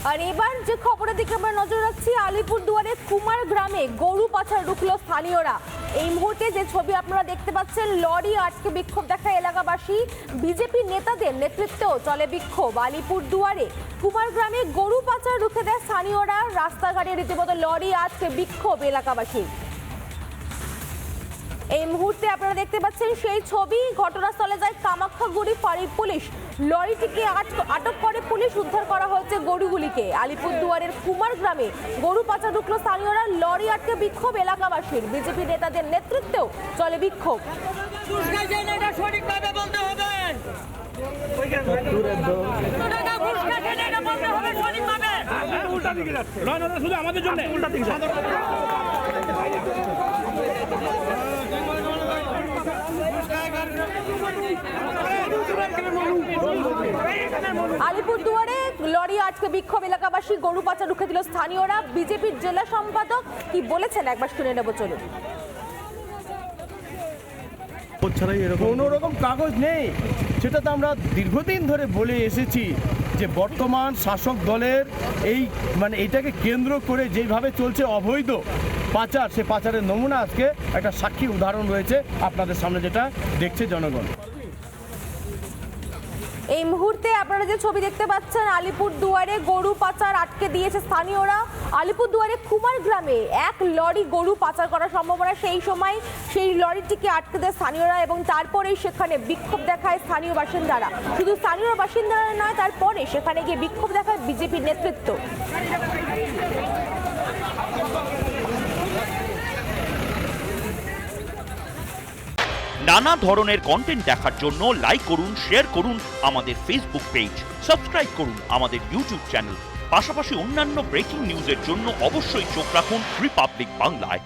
আর এবার যে খবরের দিকে আমরা নজর রাখছি, আলিপুরদুয়ারের কুমার গ্রামে গরু পাচার রুখলো স্থানীয়রা। এই মুহূর্তে যে ছবি আপনারা দেখতে পাচ্ছেন, লরি আটকে বিক্ষোভ দেখায় এলাকাবাসী। বিজেপি নেতাদের নেতৃত্বেও চলে বিক্ষোভ। আলিপুরদুয়ারে কুমার গ্রামে গরু পাচার রুখে দেয় স্থানীয়রা। রাস্তাঘাটে রীতিমতো লরি আটকে বিক্ষোভ এলাকাবাসী। এই মুহূর্তে আপনারা দেখতে পাচ্ছেন সেই ছবি। ঘটনাস্থলে যায় কামাখ্যাগুড়ি ফাঁড়ির পুলিশ। লরিটিকে আটক করে পুলিশ, উদ্ধার করা হয়েছে গরুগুলিকে। আলিপুরদুয়ারের কুমার গ্রামে গরু পাচার রুখলো স্থানীয়রা। লরি আটকে বিক্ষোভ এলাকাবাসীর। বিজেপি নেতাদের নেতৃত্বেও চলে বিক্ষোভ। আলিপুরদুয়ারে লরি আটকে বিক্ষোভ এলাকাবাসী, গরু পাচার রুখে দিল স্থানীয়রা। বিজেপির জেলা সম্পাদক কি বলেছেন একবার শুনে নেব, চলুন। কোনো রকম কাগজ নেই, সেটা তো আমরা দীর্ঘদিন ধরে বলে এসেছি যে বর্তমান শাসক দলের এইটাকে কেন্দ্র করে যেভাবে চলছে অবৈধ পাচার, সে পাচারের নমুনা আজকে একটা সাক্ষী উদাহরণ রয়েছে আপনাদের সামনে, যেটা দেখছে জনগণ। এই মুহূর্তে আপনারা যে ছবি দেখতে পাচ্ছেন, আলিপুরদুয়ারে গরু পাচার আটকে দিয়েছে স্থানীয়রা। আলিপুরদুয়ারে কুমার গ্রামে এক লরি গরু পাচার করার সম্ভাবনা, সেই সময় সেই লরিটিকে আটকে দেয় স্থানীয়রা এবং তারপরেই সেখানে বিক্ষোভ দেখায় স্থানীয় বাসিন্দারা। শুধু স্থানীয় বাসিন্দারা নয়, তারপরে সেখানে গিয়ে বিক্ষোভ দেখায় বিজেপির নেতৃত্ব। নানা ধরনের কন্টেন্ট দেখার জন্য লাইক করুন, শেয়ার করুন আমাদের ফেসবুক পেজ, সাবস্ক্রাইব করুন আমাদের ইউটিউব চ্যানেল। পাশাপাশি অন্যান্য ব্রেকিং নিউজের জন্য অবশ্যই চোখ রাখুন রিপাবলিক বাংলায়।